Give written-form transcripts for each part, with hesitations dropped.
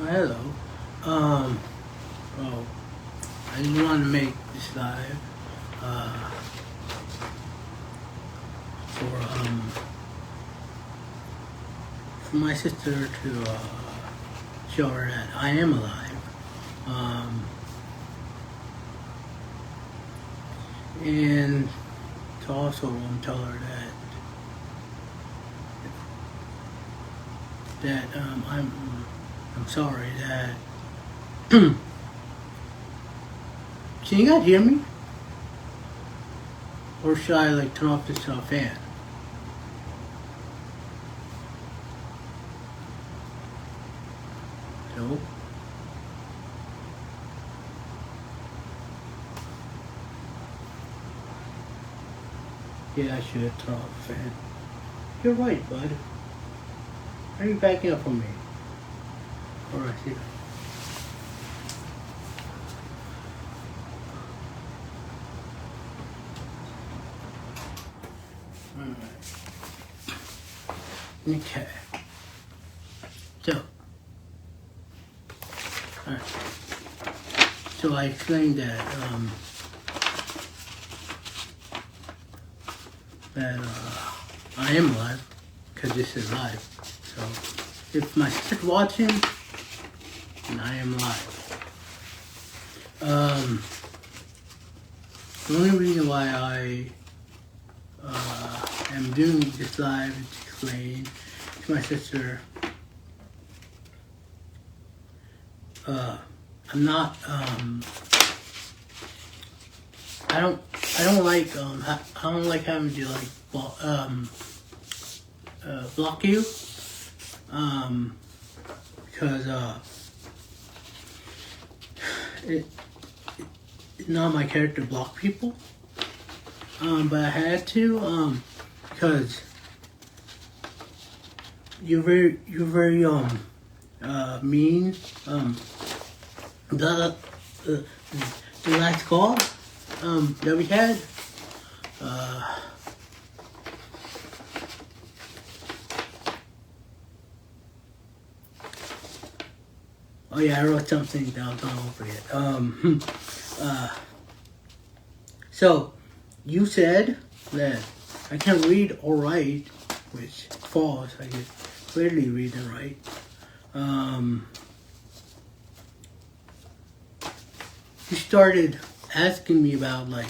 Hello. Um, well, I just want to make this live uh, for my sister to show her that I am alive. And to also tell her that I'm sorry that. Can you guys hear me? Or should I like turn off this fan? No. Yeah, I should turn off the fan. You're right, bud. Why are you backing up on me? Alright, here. Okay. So, alright. So I explained that I am live because this is live. So if my sister's watching, then I am live. The only reason why I am doing this live is to explain to my sister. I'm not. I don't like. I don't like having to like block you. Because it's not my character to block people. But I had to. Because you're very mean. The last call that we had. Oh yeah, I wrote something down. Don't forget. So you said that I can't read or write, which is false. I can clearly read and write. You started asking me about like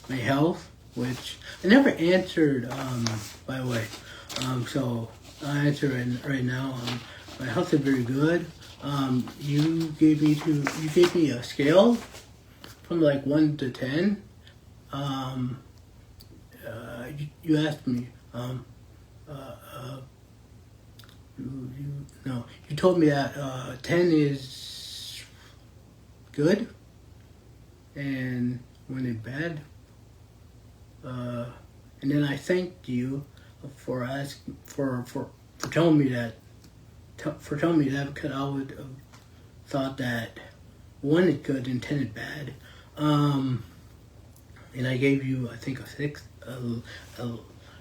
my health, which I never answered. By the way, so I answer right now. My health is very good. You gave me a scale from like 1 to 10. You asked me. You told me that 10 is good, and 1 is bad. And then I thanked you for telling me that. Because I would have thought that 1 is good and 10 is bad. And I gave you, I think, a 6.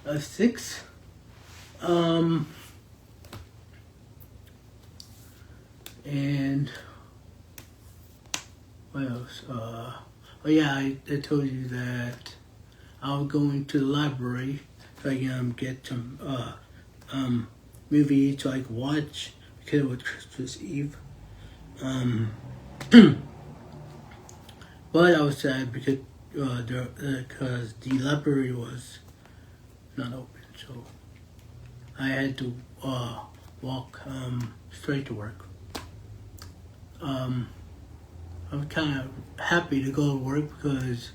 A 6. And what else? Oh yeah, I told you that I was going to the library so I can get some movie so I could watch because it was Christmas Eve. But I was sad because the library was not open, so I had to walk straight to work. I'm kind of happy to go to work because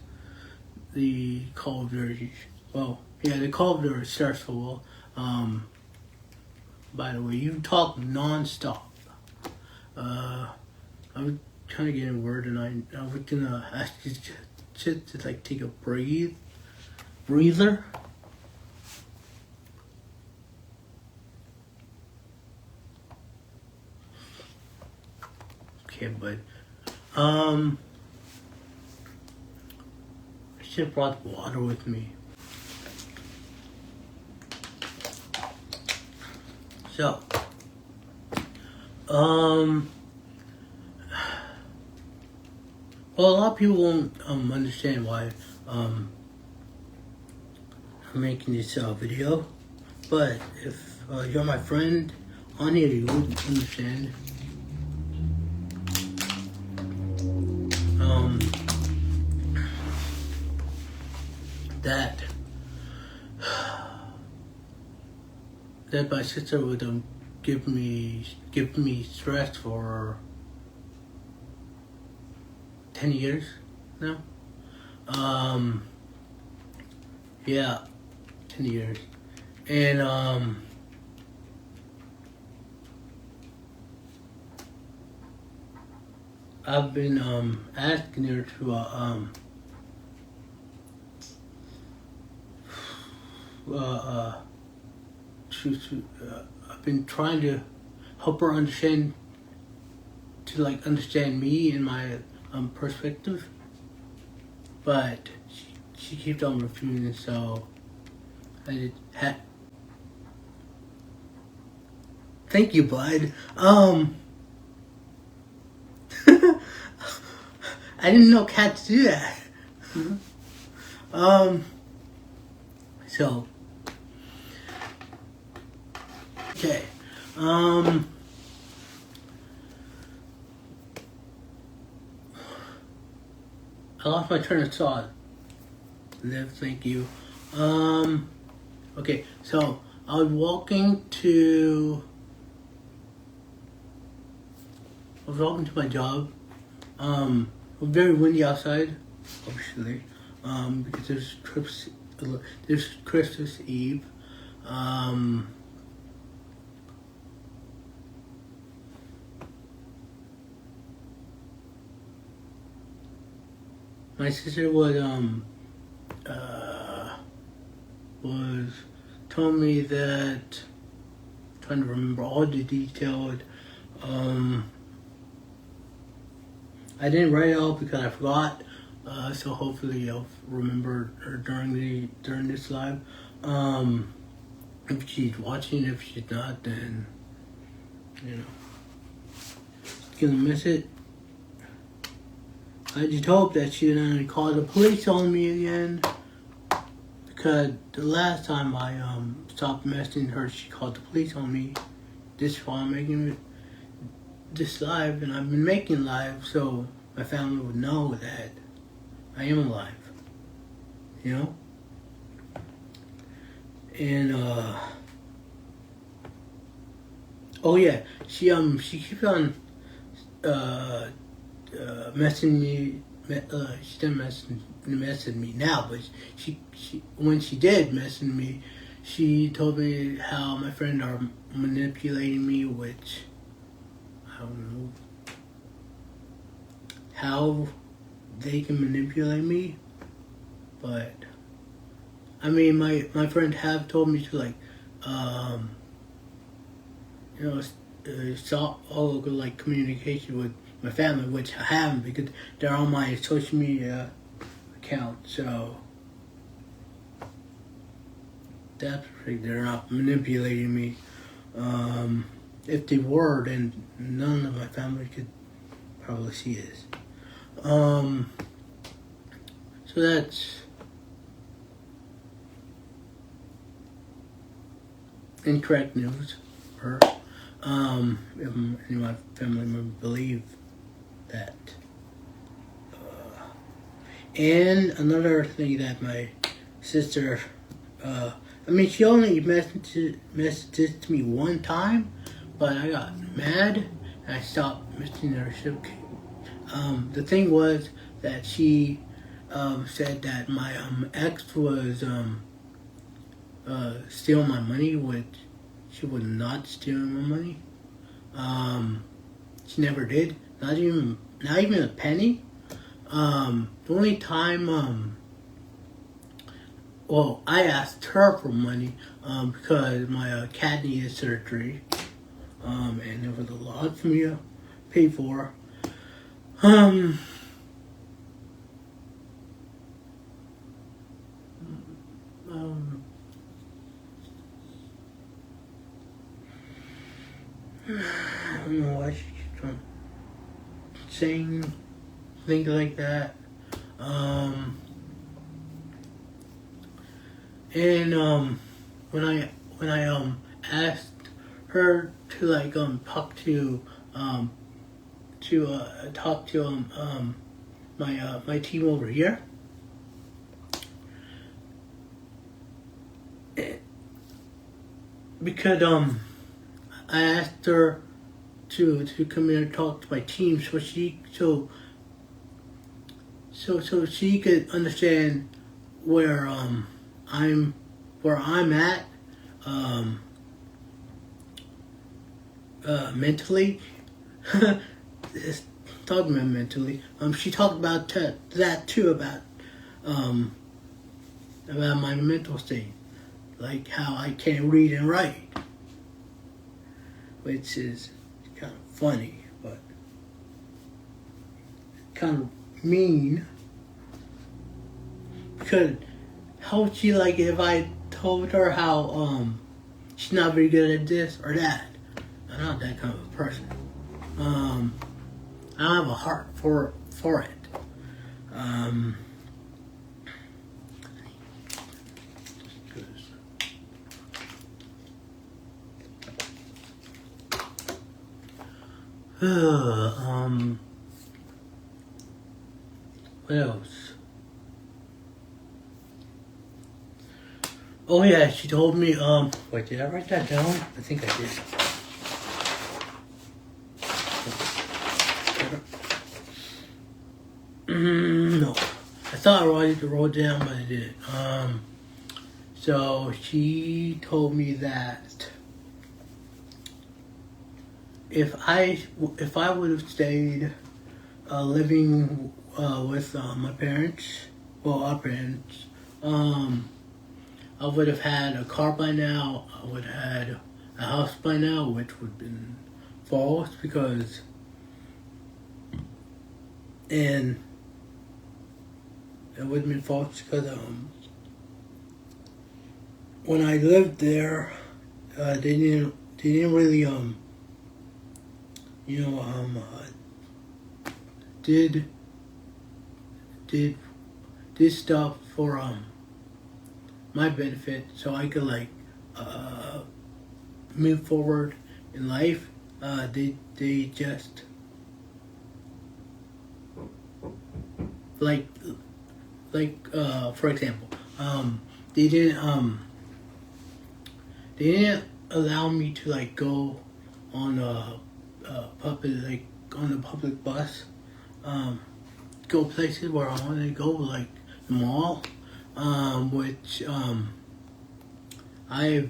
the call was very stressful. By the way, you talk non-stop. I was trying to get a word, and I was gonna ask you to like take a breather. Okay, but I should have brought water with me. So Um, well, a lot of people won't understand why I'm making this video, but if you're my friend on here, you would understand. That my sister would give me stress for 10 years now. Yeah, 10 years. And I've been asking her I've been trying to help her understand me and my perspective, but she keeps on refusing. So I had. Thank you, bud. I didn't know cats do that. So okay. I lost my train of thought. Liv, thank you. Okay, so I was walking to my job. It was very windy outside, obviously, because there's Christmas Eve. My sister was told me that, trying to remember all the details. I didn't write it out because I forgot. So hopefully I'll remember during this live. If she's watching, if she's not, then gonna miss it. I just hope that she didn't call the police on me again, because the last time I stopped messaging her, she called the police on me. This is why I'm making this live, and I've been making live so my family would know that I am alive, And oh yeah, she keeps on messaging me. She didn't message me now, but she when she did message me, she told me how my friends are manipulating me, which I don't know how they can manipulate me, but I mean, my friends have told me to stop all of communication with my family, which I haven't because they're on my social media account. So that's right, they're not manipulating me. If they were, then none of my family could probably see this. So that's incorrect news for if any of my family members believe that. And another thing that my sister, she only messaged to me one time, but I got mad and I stopped messaging her. The thing was that she said that my ex was stealing my money, which she was not stealing my money. She never did, not even a penny. The only time, I asked her for money because my cat needed surgery, and there was a lot for me to pay for. don't know why she keeps on saying things like that. And when I asked her to like talk to my team over here, because I asked her to come here and talk to my team so she could understand where I'm at mentally. Just talking about mentally. She talked about that too, about my mental state, like how I can't read and write, which is kind of funny, but kind of mean. Because how would she like it if I told her how she's not very good at this or that? I'm not that kind of a person. I don't have a heart for it. What else? Oh yeah, she told me, wait, did I write that down? I think I did. No. I thought I wrote it down, but I didn't. So she told me that if I would have stayed living with my parents, well, our parents, I would have had a car by now. I would have had a house by now, which would have been false because, and it would have been false because when I lived there, they didn't really did stuff for my benefit so I could like move forward in life. They just like for example, they didn't allow me to like go on a public bus, go places where I wanted to go, like the mall, which I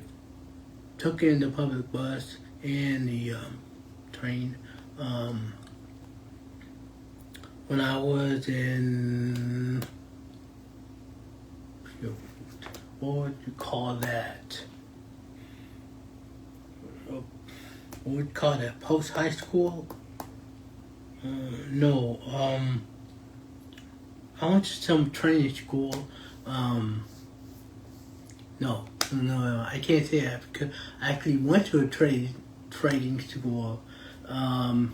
took in the public bus and the train when I was in, what would you call that? What would you call that? Post high school? No. I went to some training school. No, I can't say that because I actually went to a trading school. I don't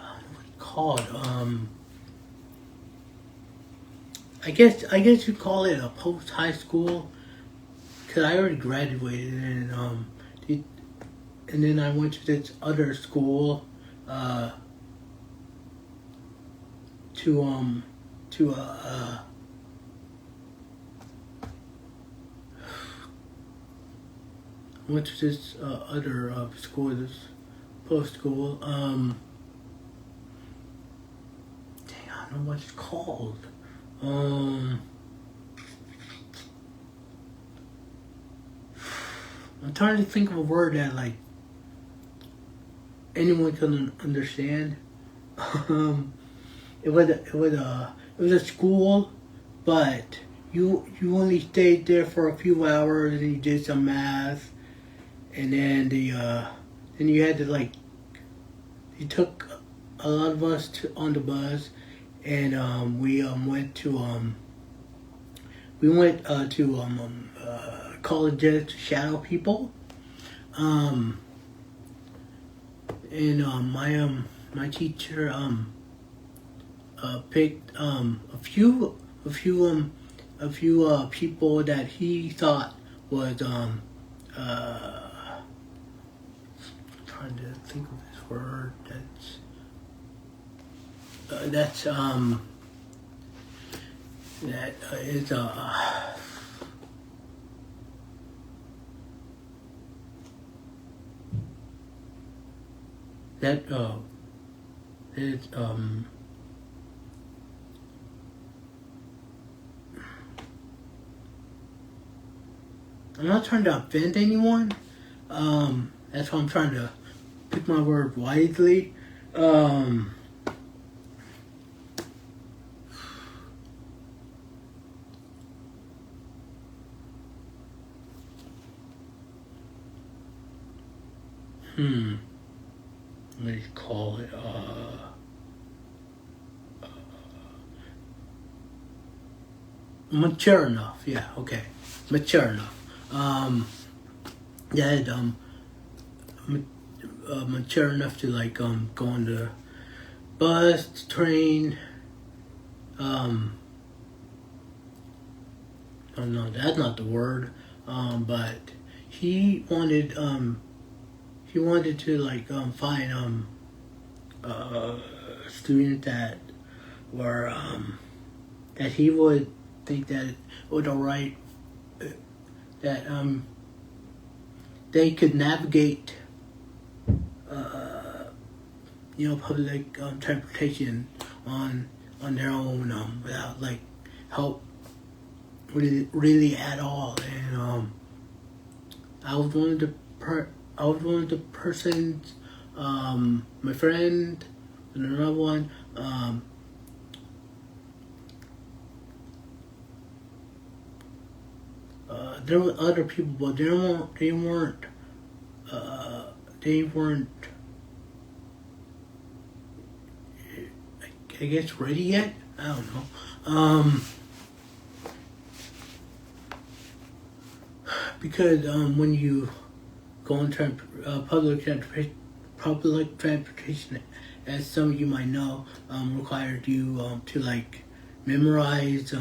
know what it's called. I guess you call it a post high school because I already graduated and then I went to this other school went to this other school, this post school. Dang, I don't know what it's called. I'm trying to think of a word that like anyone can understand. It was a school, but you only stayed there for a few hours and you did some math, and then then you had to like, you took a lot of us on the bus, and we went to colleges to shadow people. and my teacher picked a few people that he thought was trying to think of this word that is that is I'm not trying to offend anyone. That's why I'm trying to pick my word wisely. What do you call it? Mature enough. Yeah. Okay. Mature enough. That mature enough to like go on the bus, train. Oh no, that's not the word. But he wanted to like find students that were that he would think that would alright that they could navigate public transportation on their own without like help really at all. And I was one of the persons, my friend and another one, there were other people, but they weren't I guess ready yet. I don't know. Because when you go on public transportation, as some of you might know, required you to like memorize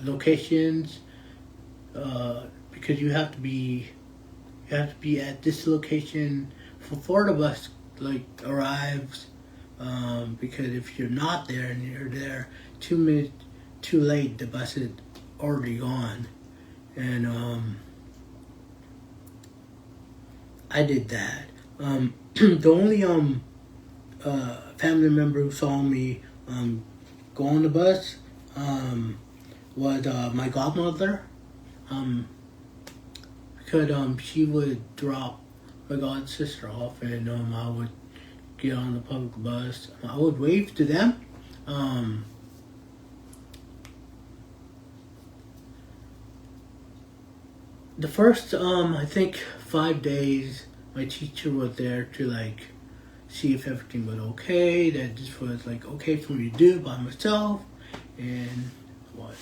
locations, because you have to be at this location before the bus like arrives, because if you're not there and you're there 2 minutes too late, the bus is already gone. And I did that. The only family member who saw me go on the bus was my godmother, because she would drop my god sister off, and I would get on the public bus. I would wave to them. The first I think 5 days, my teacher was there to like see if everything was okay, that this was like okay for me to do by myself, and what.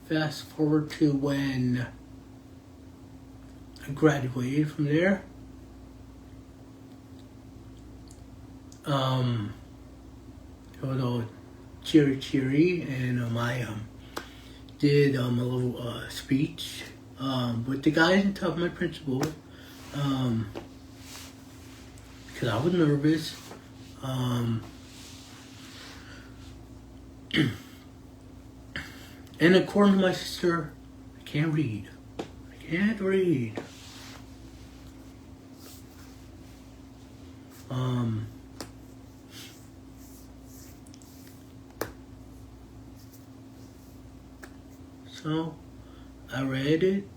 Fast forward to when I graduated from there. It was all cheery, and I did a little speech with the guys and top of my principal, because I was nervous. And according to my sister, I can't read. So I read it.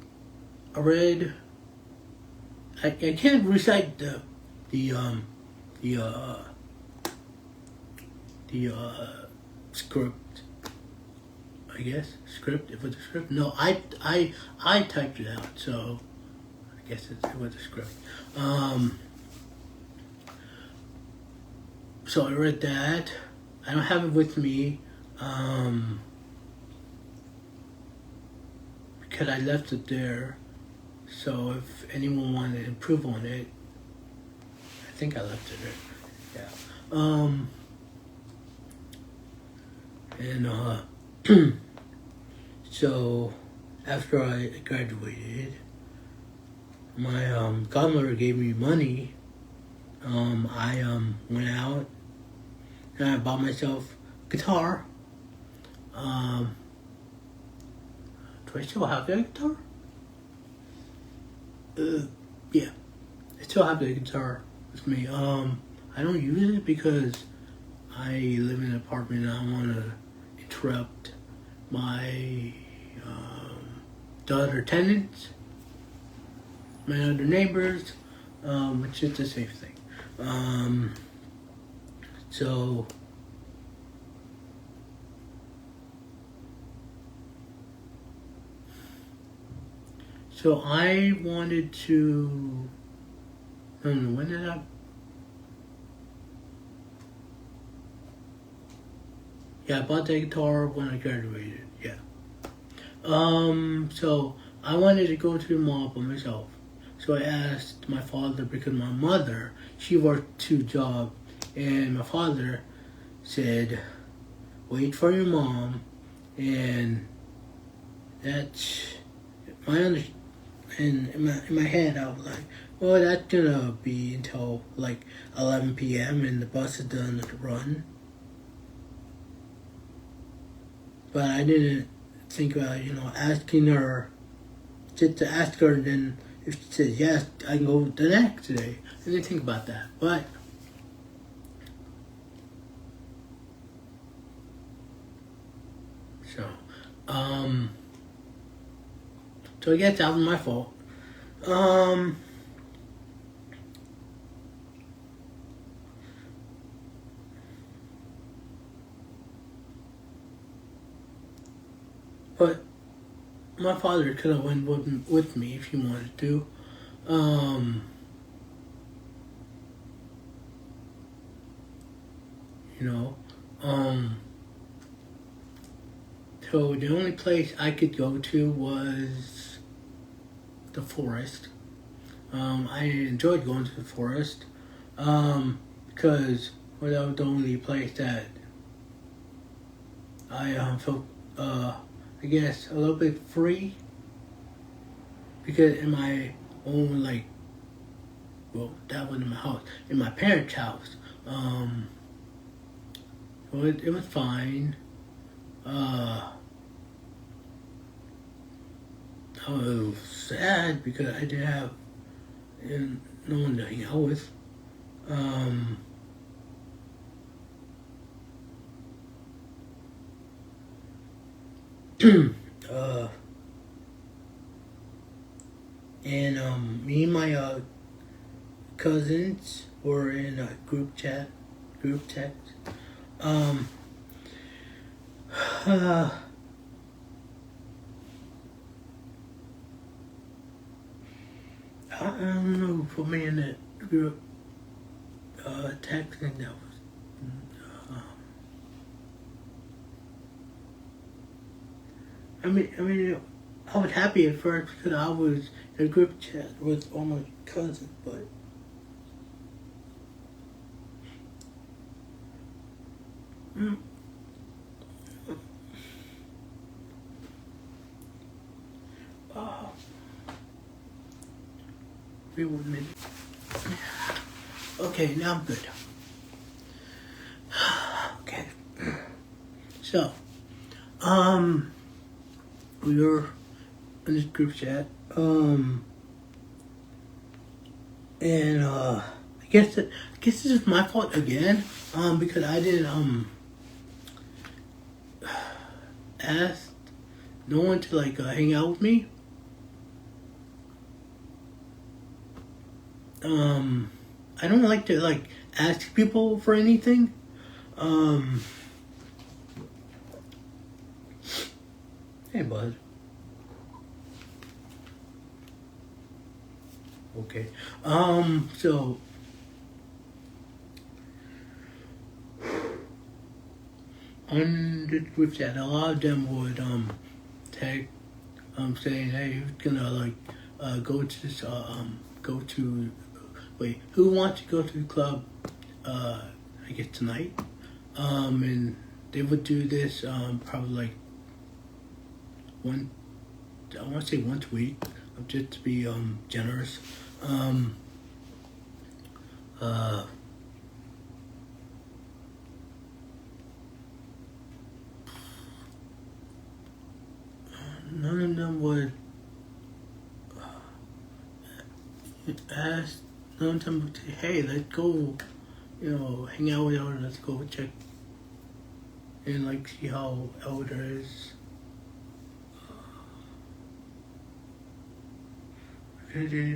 I can't recite the script. I guess script. It was a script. No, I typed it out. So I guess it was a script. So I read that. I don't have it with me. because I left it there. So if anyone wanted to improve on it, I think I left it there. Yeah. And so after I graduated, my godmother gave me money. I went out and I bought myself a guitar. Do I still have that guitar? Yeah, I still have the guitar with me. I don't use it because I live in an apartment and I don't want to interrupt my the other tenants, my other neighbors, which is the same thing. So I wanted to. I don't know when did I. Yeah, I bought the guitar when I graduated. Yeah. So I wanted to go to the mall by myself. So I asked my father because my mother, she worked 2 jobs, and my father said, "Wait for your mom," and that's my in my head. I was like, "Well, that's gonna be until like 11 p.m. and the bus is done to run." But I didn't think about, asking her, just to ask her, and then if she says yes, I can go the next day. I didn't think about that. But, so I guess that was my fault. But my father could have went with me if he wanted to. You know, so the only place I could go to was the forest. I enjoyed going to the forest because that was the only place that I felt, I guess, a little bit free. Because in my own, that wasn't my house, in my parents' house, it was fine. I was sad because I didn't have no one to hang out with. And me and my cousins were in a group text. I don't know, put me in that group text, and that was. I mean, I was happy at first because I was in a group chat with all my cousins, but. Wait 1 minute. Okay, now I'm good. Okay. So, we were in this group chat, and I guess this is my fault again, because I didn't ask no one to hang out with me. I don't like to ask people for anything. Hey, bud. Okay. So on the group chat, a lot of them would saying, hey, who's gonna like go to this who wants to go to the club I guess tonight, and they would do this probably like I want to say once a week, just to be generous. None of them would ask. None of them would say, "Hey, let's go, hang out with Elder. Let's go check and like see how Elder is." Because he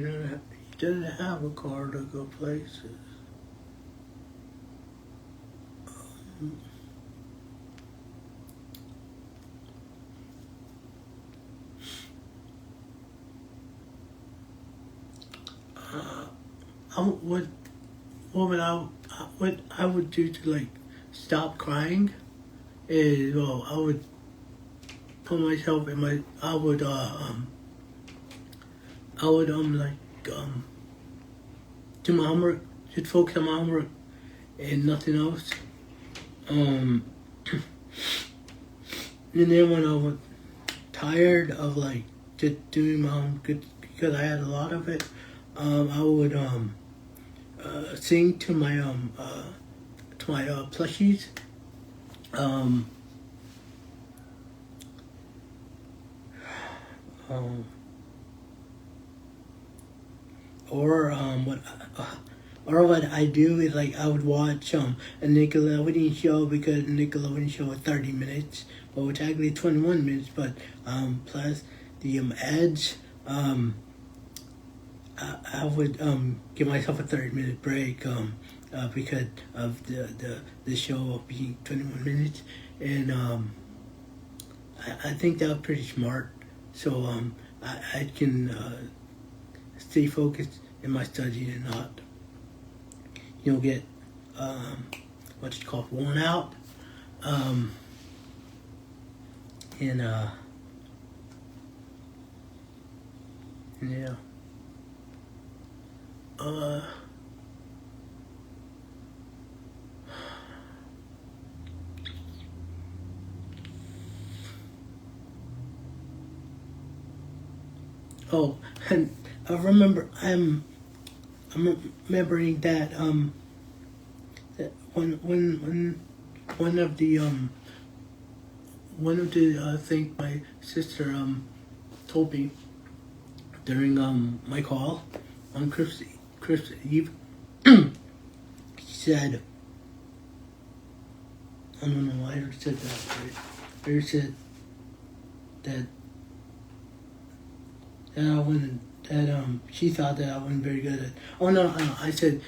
doesn't have a car to go places. What I would do to like stop crying is, I would put myself in I would do my homework, just focus on my homework and nothing else. And then when I was tired of like just doing my own good, because I had a lot of it, I would sing to my plushies. Or what I do is like I would watch a Nickelodeon show, because the Nickelodeon show was 30 minutes, well it's actually 21 minutes, but plus the ads, I would give myself a 30-minute break because of the show being 21 minutes, and I think that was pretty smart. So I can stay focused in my study and not, get what's called worn out. And yeah. Oh, and I remember I'm remembering that that when one of the things my sister told me during my call on Christmas Eve, he said, I don't know why I said that, but he said that I wasn't, that she thought that I wasn't very good at. Oh no, I said.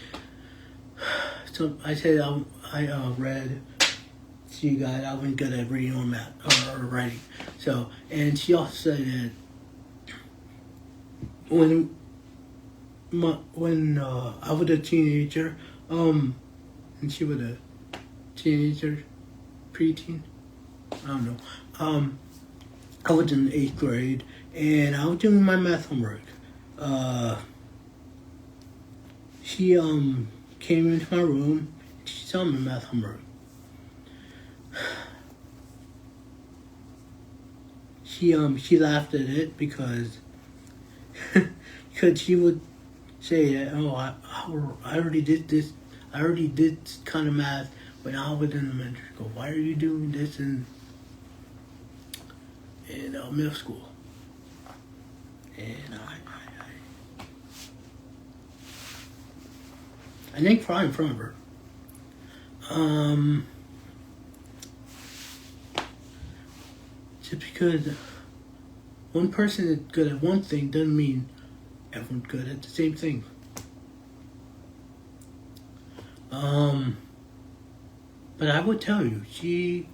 So I said I read to you guys. I wasn't good at reading or math or writing. So, and she also said that when I was a teenager, and she was a teenager, preteen, I don't know. I was in 8th grade, and I was doing my math homework. She came into my room. She saw my math homework. She laughed at it because she would say that, I already did this. I already did this kind of math when I was in elementary school. Why are you doing this in middle school? And I didn't cry in front of her. Just because one person is good at one thing doesn't mean everyone's good at the same thing. But I would tell you, she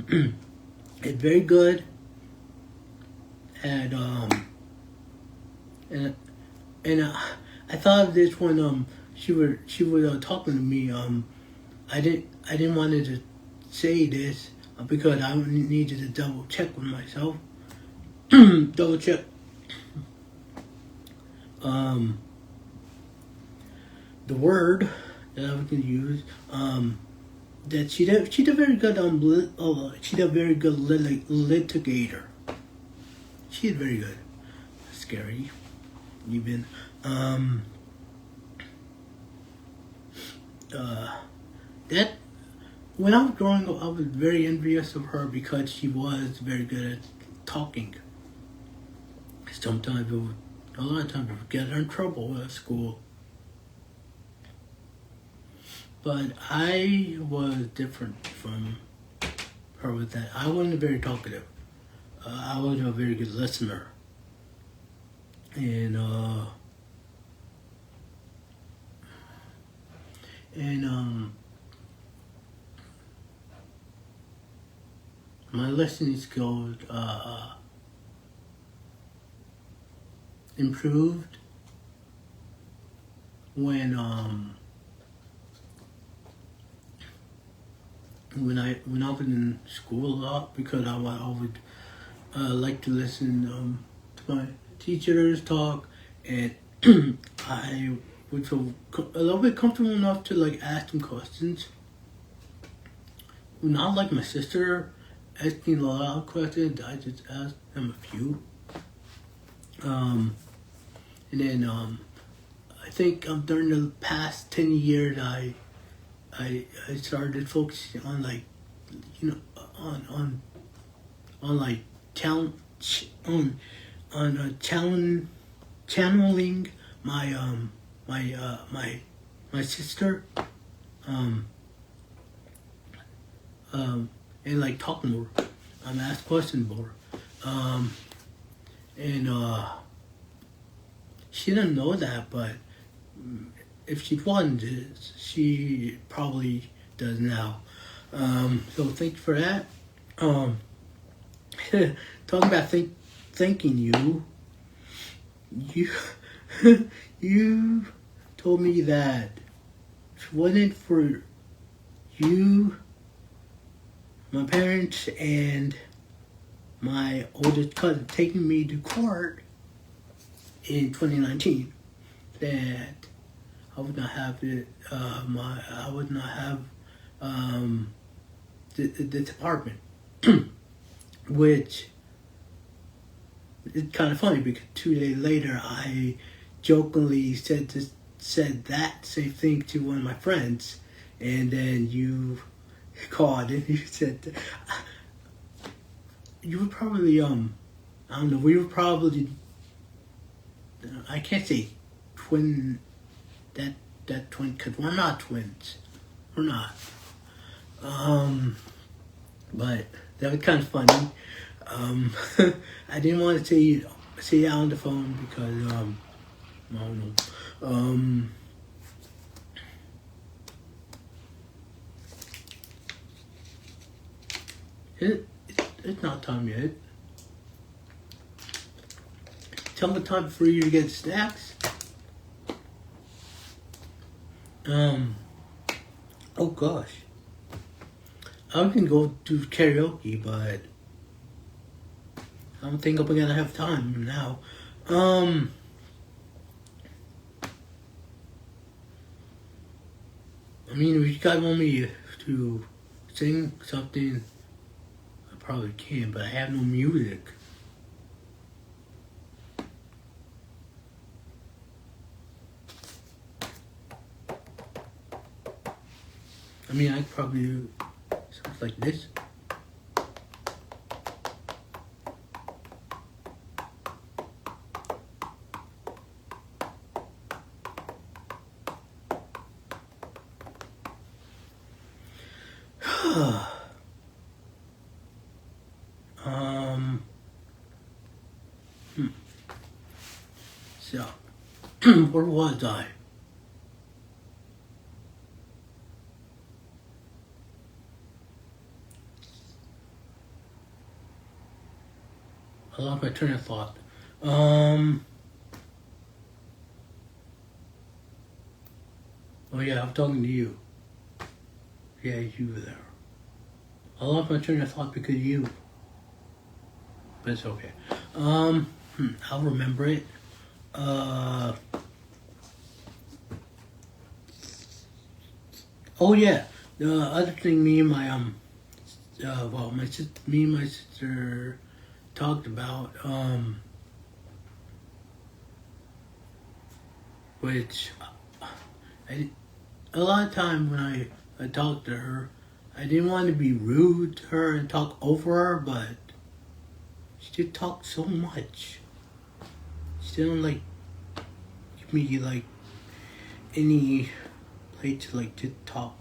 is very good at and I thought of this when she was talking to me. I didn't want to say this because I needed to double check with myself. Double check the word that I was going to use. That she did very good she did very good litigator. She did very good. Scary, even. That when I was growing up, I was very envious of her because she was very good at talking. Sometimes a lot of times it would get her in trouble at school. But I was different from her with that. I wasn't very talkative. I wasn't a very good listener. And my listening skills improved when I was in school a lot, because I would like to listen to my teachers talk, and I would feel a little bit comfortable enough to like ask them questions. Not like my sister asking a lot of questions. I just asked them a few. And then I think during the past 10 years, I started focusing on like, on like talent, channeling my my sister, and like talking more. Ask questions more. And she didn't know that, but if she wasn't, she probably does now. So thank you for that. Talking about thanking you, you told me that if it wasn't for you, my parents, and my oldest cousin taking me to court in 2019, that I would not have it. I would not have the department, which is kind of funny because 2 days later I jokingly said that same thing to one of my friends, and then you called and you said you were probably I don't know, we were probably, I can't say twin, that twin, because we're not twins. We're not. But that was kind of funny. I didn't want to say it on the phone because, I don't know. It's not time yet. Tell me time for you to get snacks. Oh gosh. I can go do karaoke, but I don't think I'm gonna have time now. I mean, if you guys want me to sing something, I probably can, but I have no music. I mean, I could probably do something like this. So, where was I? I lost my train of thought. Oh yeah, I'm talking to you. Yeah, you there. I lost my train of thought because of you. But it's okay. I'll remember it. Oh yeah. The other thing me and my me and my sister talked about, which a lot of time when I talked to her, I didn't want to be rude to her and talk over her, but she did talk so much. She didn't give me any place to talk.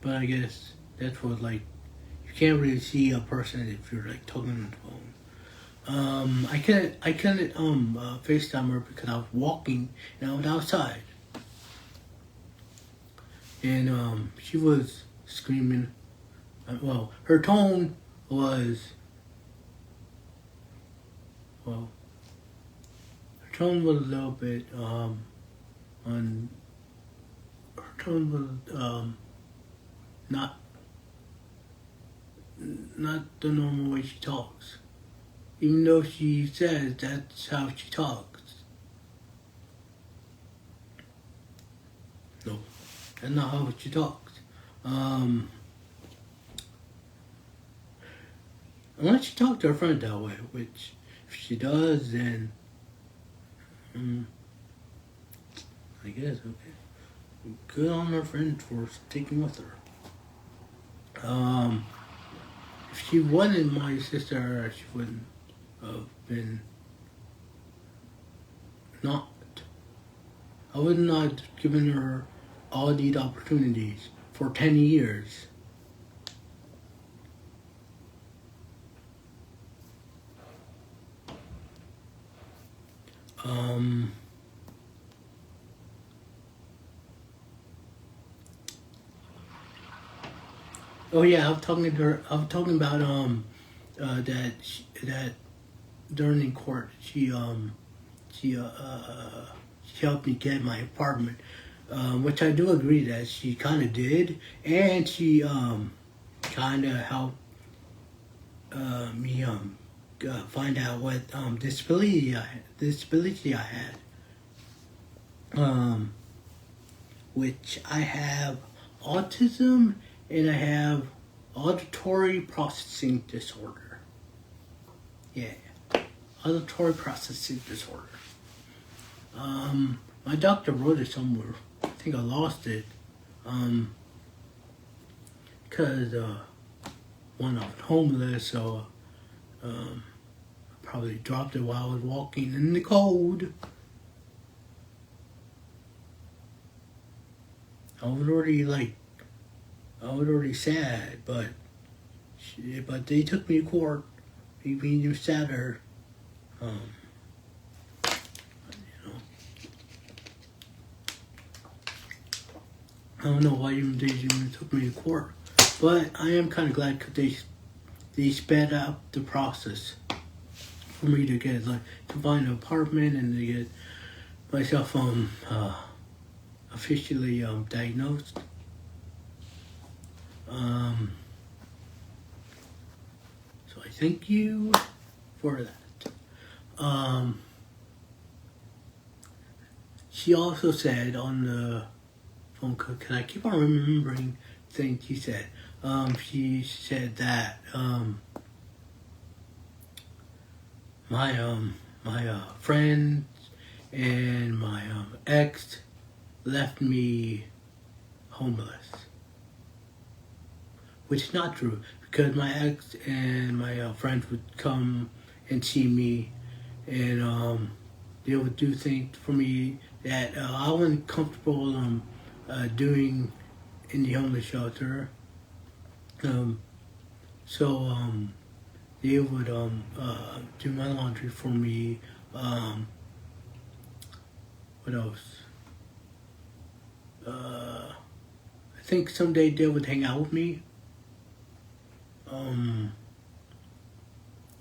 But I guess that's what you can't really see a person if you're talking on the phone. I couldn't FaceTime her because I was walking and I was outside. And she was screaming. Well, her tone was a little bit not the normal way she talks. Even though she says that's how she talks. No, that's not how she talks. Unless she talks to her friend that way, which if she does, then I guess okay. Good on her friend for sticking with her. If she wasn't my sister, she wouldn't have been not. I would not have given her all these opportunities for 10 years. Oh yeah, I was talking to her. I was talking about that during in court she helped me get my apartment, which I do agree that she kind of did, and she kind of helped me find out what disability I had, which I have autism and I have auditory processing disorder. Yeah, auditory processing disorder. My doctor wrote it somewhere. I think I lost it. Because one, I was homeless, so I probably dropped it while I was walking in the cold. I was already sad, but they took me to court, made me even sadder. I don't know why they even took me to court, but I am kind of glad because they sped up the process for me to get to find an apartment and to get myself officially diagnosed. So I thank you for that. She also said on the phone call, because I keep on remembering things she said. She said that my friends and my ex left me homeless, which is not true because my ex and my friends would come and see me, and they would do things for me that I wasn't comfortable doing in the homeless shelter. So they would do my laundry for me. What else? I think someday they would hang out with me.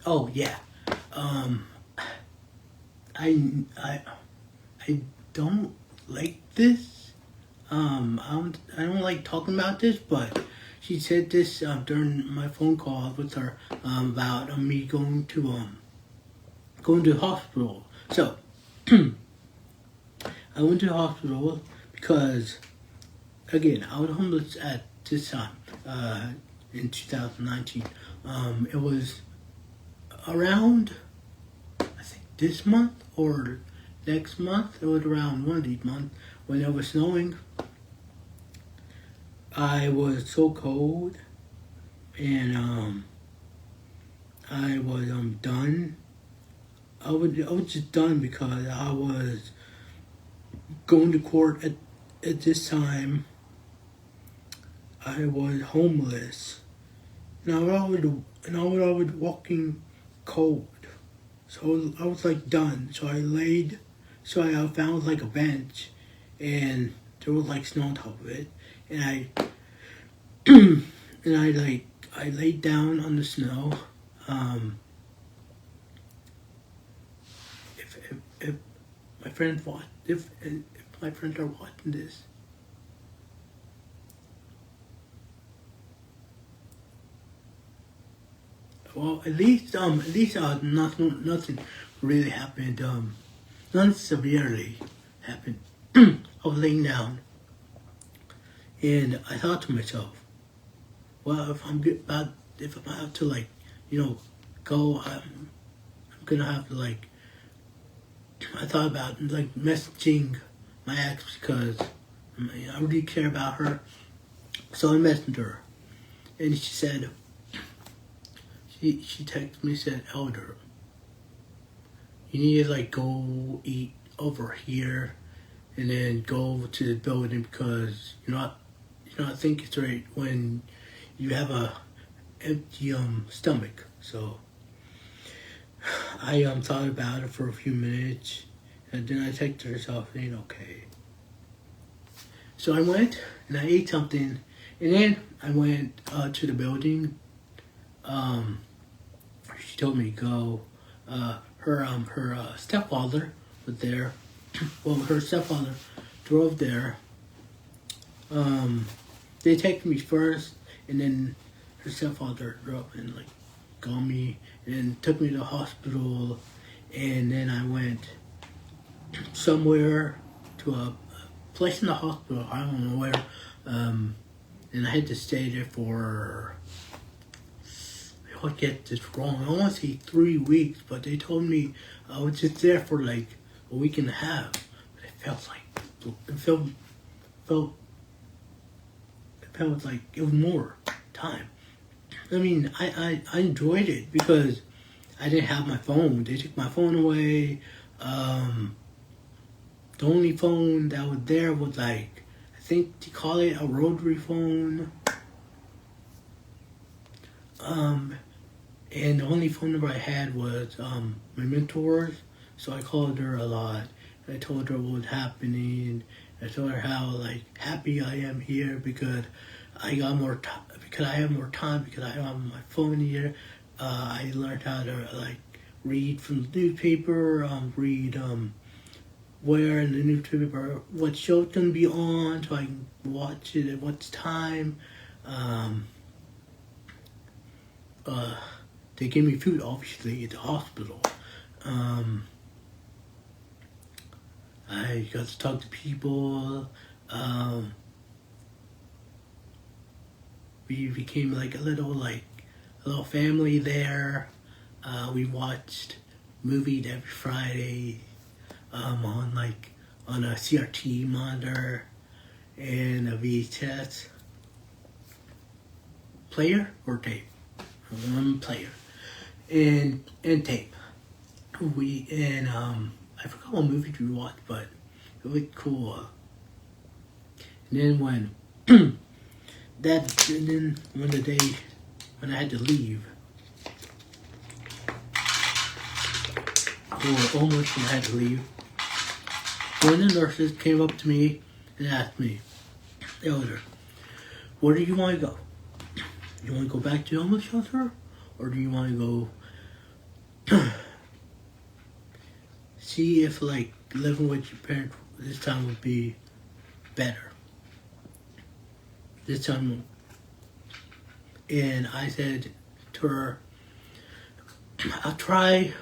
Oh yeah. I I don't like this. I don't like talking about this, but she said this during my phone call with her about me going to the hospital. So I went to the hospital because, again, I was homeless at this time in 2019. It was around, I think, this month or next month. It was around one of these months when it was snowing. I was so cold, and I was done. I was just done because I was going to court at this time. I was homeless, and I was always walking cold. So I was like done. So I found like a bench, and there was like snow on top of it, and I laid down on the snow. If my friends watch, if my friends are watching this, well, at least nothing really happened. Nothing severely happened. I was laying down, and I thought to myself, well, if I'm about to like, go, I'm gonna have to like. I thought about like messaging my ex because I really care about her. So I messaged her, and she said, she texted me, said, Elder, you need to like go eat over here, and then go over to the building because you're not think it's right when you have a empty stomach. So I thought about it for a few minutes, and then I texted her, so it ain't okay. So I went and I ate something, and then I went to the building. She told me to go. Her stepfather was there. Well, her stepfather drove there. They texted me first, and then her stepfather drove and like got me and took me to the hospital, and then I went somewhere to a place in the hospital, I don't know where, and I had to stay there for, I don't get this wrong, I want to say 3 weeks, but they told me I was just there for like a week and a half, but it felt like it was more time. I mean, I enjoyed it because I didn't have my phone. They took my phone away. The only phone that was there was like, I think they call it a rotary phone. And the only phone number I had was my mentor's. So I called her a lot. I told her what was happening. I told her how like happy I am here because I got more time. Because I have more time. Because I have my phone here. I learned how to like read from the newspaper. Read where in the newspaper what show's gonna be on, so I can watch it at what time. They gave me food obviously at the hospital. I got to talk to people. We became like a little family there. We watched movies every Friday on a CRT monitor and a VHS player or tape. Player and tape. I forgot what movie we watched, but it was cool. And then when the day when I had to leave, or almost when I had to leave, one of the nurses came up to me and asked me, Elder, where do you want to go? You want to go back to the homeless shelter? Or do you want to go see if like living with your parents this time would be better. This time, and I said to her, I'll try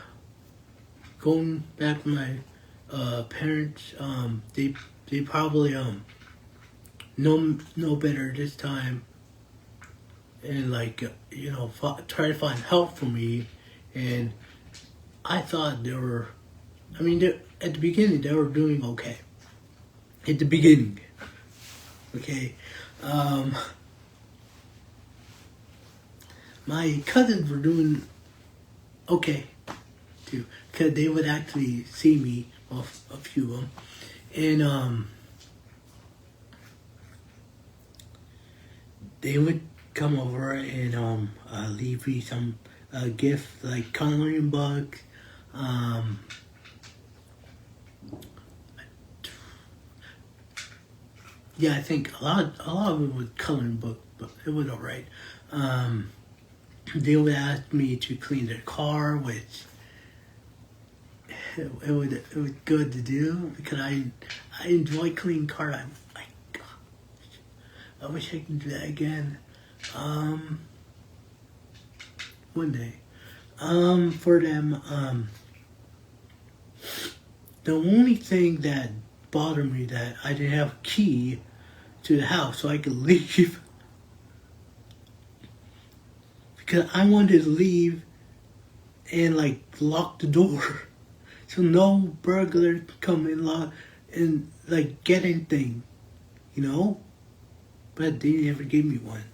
going back to my parents. They probably know better this time, and like try to find help for me. And I thought they were. I mean, at the beginning they were doing okay. At the beginning, okay. My cousins were doing okay too, because they would actually see me, well, a few of them, and they would come over and leave me some gifts like coloring books. Yeah, I think a lot of it was coloring book, but it was alright. They would ask me to clean their car, which it was good to do because I enjoy cleaning cars. I wish I could do that again. One day. For them, the only thing that bothered me that I didn't have a key to the house so I could leave. Because I wanted to leave and like lock the door so no burglar could come and lock and like get anything, But they never gave me one.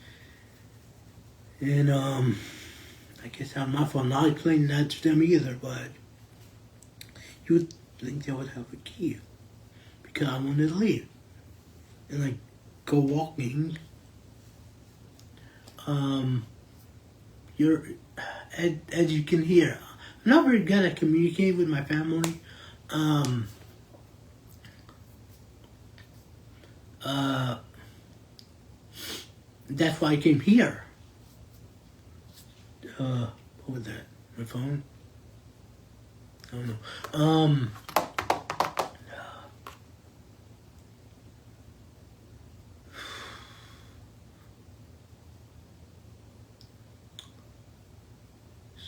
And I guess it's not my fault not explaining that to them either, but you would think they would have a key because I wanted to leave and like go walking. You're as you can hear, I'm not very good at communicating with my family. That's why I came here. What was that? My phone? I don't know.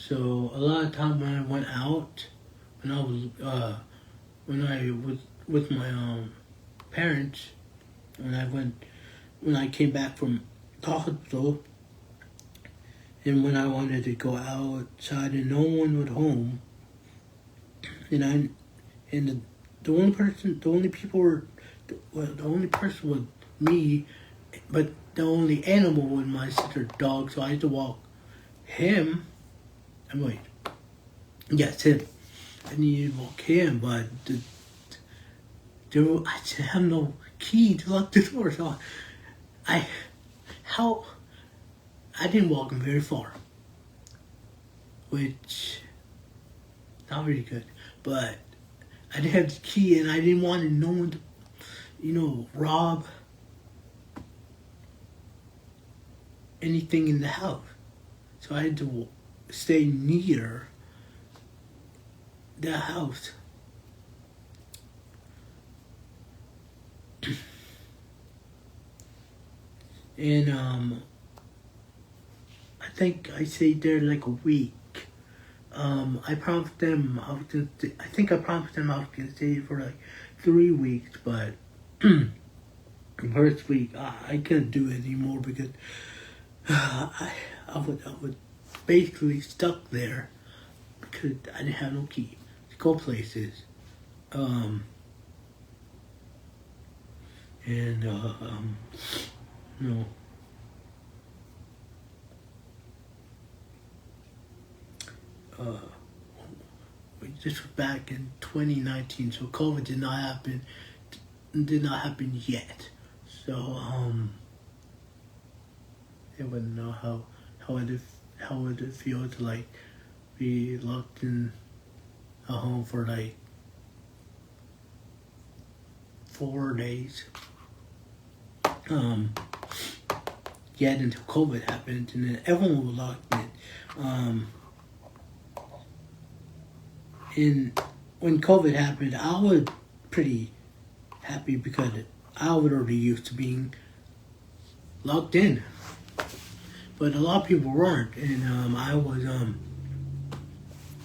So a lot of times when I went out, when I was with my parents, when I came back from the hospital, and when I wanted to go outside and no one was home, the only person was me, but the only animal was my sister's dog, so I had to walk him. Yes, him. I needed to walk him, but I just have no key to lock the door, so I didn't walk him very far, which not very good. But I didn't have the key, and I didn't want no one to, rob anything in the house. So I had to stay near the house. And I think I stayed there like a week. I promised them I was gonna stay for like 3 weeks, but the first week I couldn't do it anymore because I was basically stuck there because I didn't have no key to go places. No. This was back in 2019, so COVID did not happen yet. So I wouldn't know how would it feel to like be locked in a home for like 4 days. Yet until COVID happened, and then everyone was locked in. And when COVID happened, I was pretty happy because I was already used to being locked in. But a lot of people weren't, and I was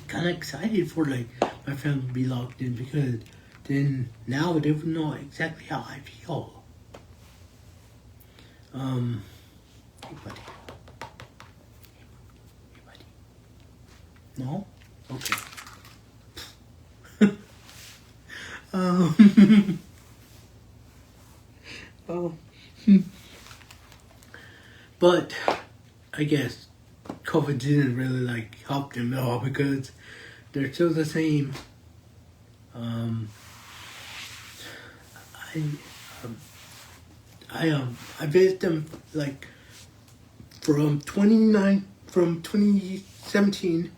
kind of excited for like my family to be locked in because then now they would know exactly how I feel. Hey buddy. Hey buddy. No? Okay. Oh. But I guess COVID didn't really like help them at all because they're still the same. I visited them like from 2017,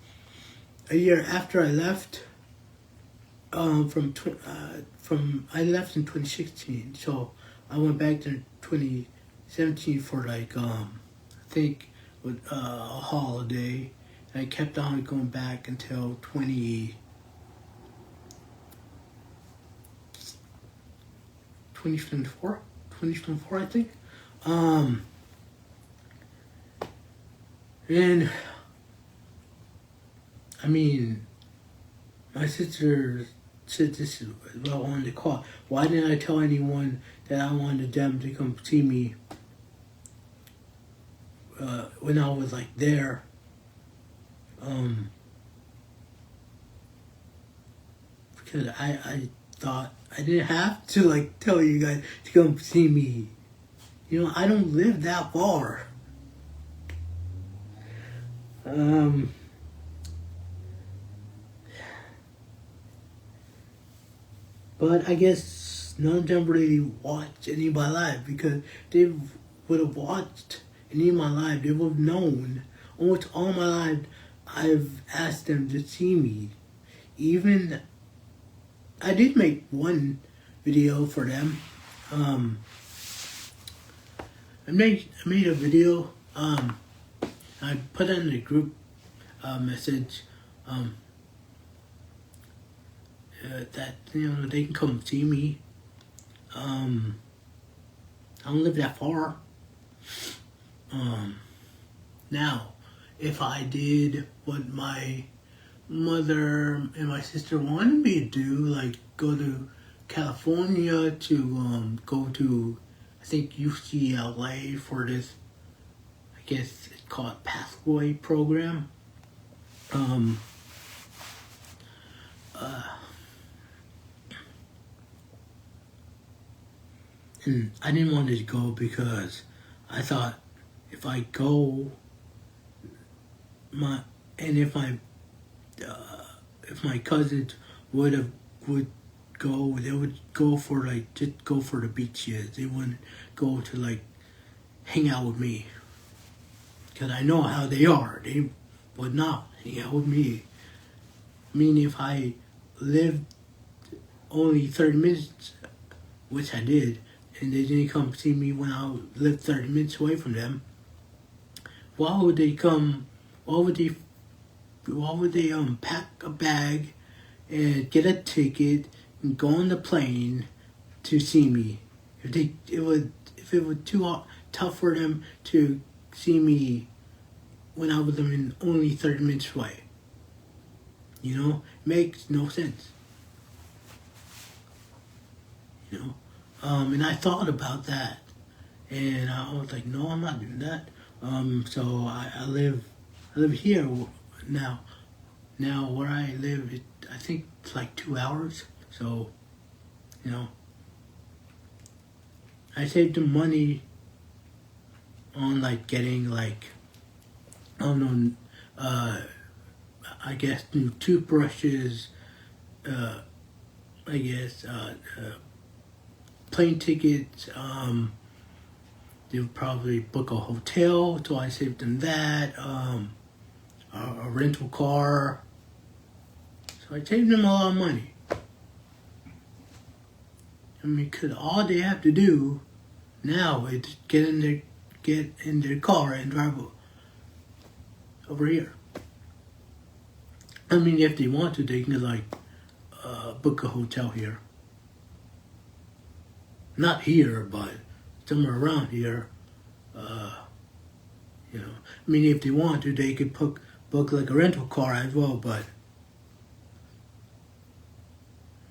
a year after I left. I left in 2016, so I went back to 2017 for like I think with a holiday. And I kept on going back until 2024, I think. And I mean, my sister said this well on the call. Why didn't I tell anyone that I wanted them to come see me when I was like there? Because I thought I didn't have to like tell you guys to come see me. You know, I don't live that far. But I guess none of them really watched any of my live because they would have watched any of my live. They would have known almost all my life I've asked them to see me. Even I did make one video for them. I made a video. I put it in the group message that they can come see me. I don't live that far. Now, if I did what my mother and my sister wanted me to do, like go to California to go to, I think UCLA for this, I guess it's called Pathway program. And I didn't want to go because I thought if I go, if my cousins would go, they would go for like just go for the beaches. They wouldn't go to like hang out with me because I know how they are. They would not hang out with me. I mean, if I lived only 30 minutes, which I did, and they didn't come see me when I lived 30 minutes away from them, why would they come? Why would they pack a bag and get a ticket and go on the plane to see me? If it was too tough for them to see me when I was living only 30 minutes away. You know, makes no sense. You know, and I thought about that, and I was like, no, I'm not doing that. So I live here now. Now where I live, I think it's like 2 hours. So, you know, I saved the money on like getting like, I don't know, I guess new toothbrushes, plane tickets, they'll probably book a hotel, so I saved them that, a rental car. So I saved them a lot of money. I mean, because all they have to do now is get in their car and drive over here. I mean, if they want to, they can like book a hotel here. Not here, but somewhere around here. I mean, if they want to, they could book like a rental car as well. But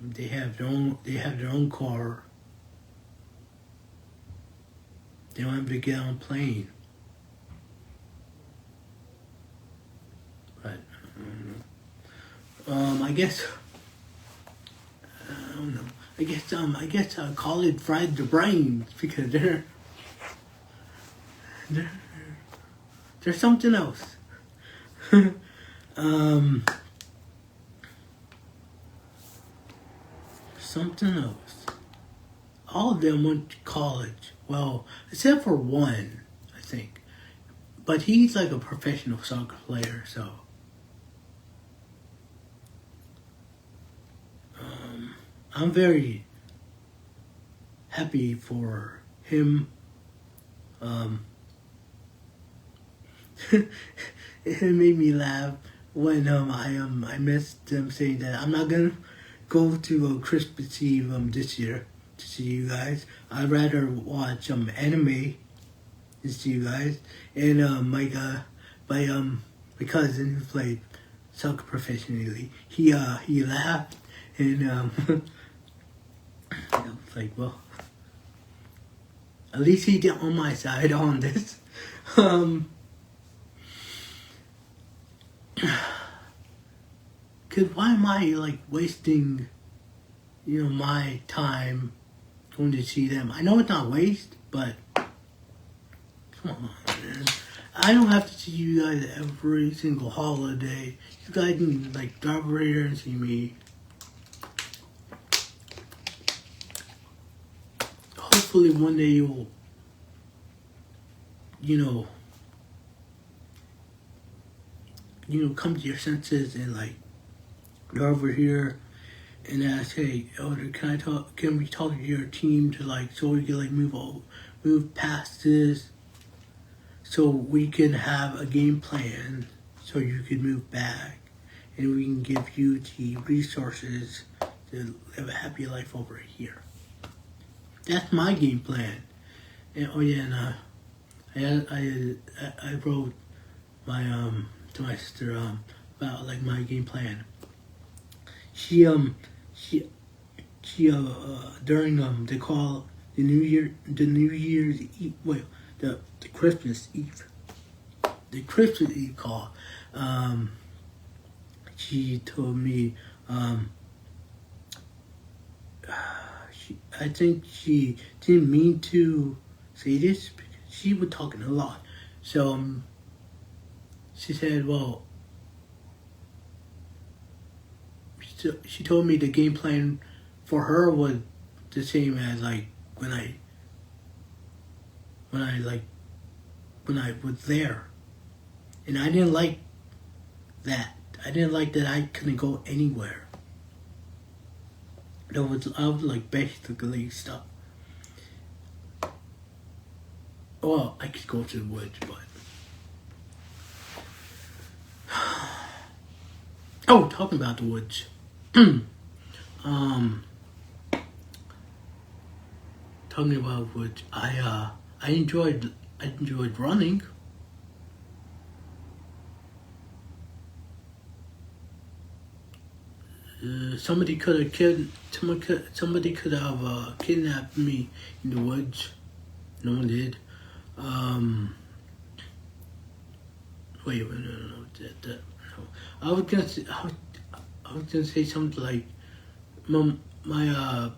they have their own car. They don't have to get on a plane. But I guess I don't know. I guess I'll call it fried the brains because they're something else. Something else. All of them went to college. Well, except for one, I think. But he's like a professional soccer player, so. I'm very happy for him. It made me laugh when I missed them saying that I'm not gonna go to Christmas Eve this year to see you guys. I'd rather watch anime to see you guys. And my cousin who played soccer professionally, he laughed and I was like, well, at least he did on my side on this. Cause why am I like wasting, my time going to see them? I know it's not waste, but come on, man. I don't have to see you guys every single holiday. You guys can like drive over here and see me. Hopefully one day you'll, come to your senses and like go over here and ask, hey, Elder, can we talk to your team to like, so we can like move past this, so we can have a game plan, so you can move back, and we can give you the resources to live a happy life over here. That's my game plan. And I wrote my to my sister about like my game plan. She during they call the New Year's Eve, the Christmas Eve call. She told me I think she didn't mean to say this because she was talking a lot. So she said, well, she told me the game plan for her was the same as like when I was there, and I didn't like that. I didn't like that I couldn't go anywhere. I was like basically stuck. Well, I could go to the woods, but oh, talking about the woods. Talking about woods, I enjoyed running. Somebody could have kidnapped me in the woods. No one did. Wait, no. I was gonna say something like, I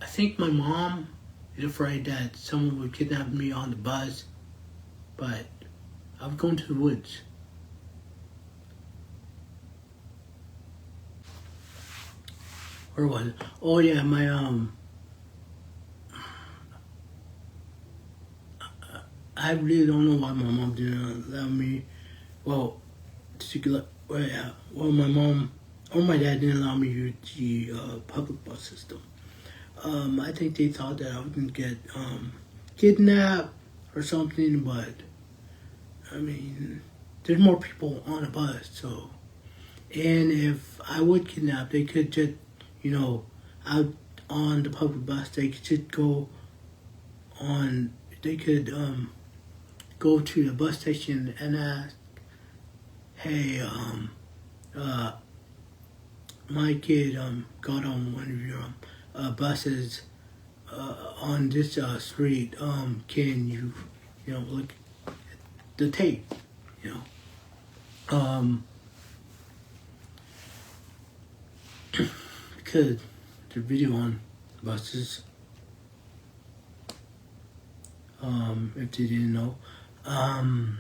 think my mom is afraid that someone would kidnap me on the bus, but I was going to the woods. Where was it? Oh yeah, my I really don't know why my mom didn't allow me. Well, my mom or my dad didn't allow me to use the public bus system. I think they thought that I was gonna get kidnapped or something, but I mean, there's more people on a bus, so. And if I would kidnap, they could just, out on the public bus, they should go on. They could go to the bus station and ask, "Hey, my kid got on one of your buses on this street. Can you look at the tape? You know." Because the video on buses, if they didn't know, I'm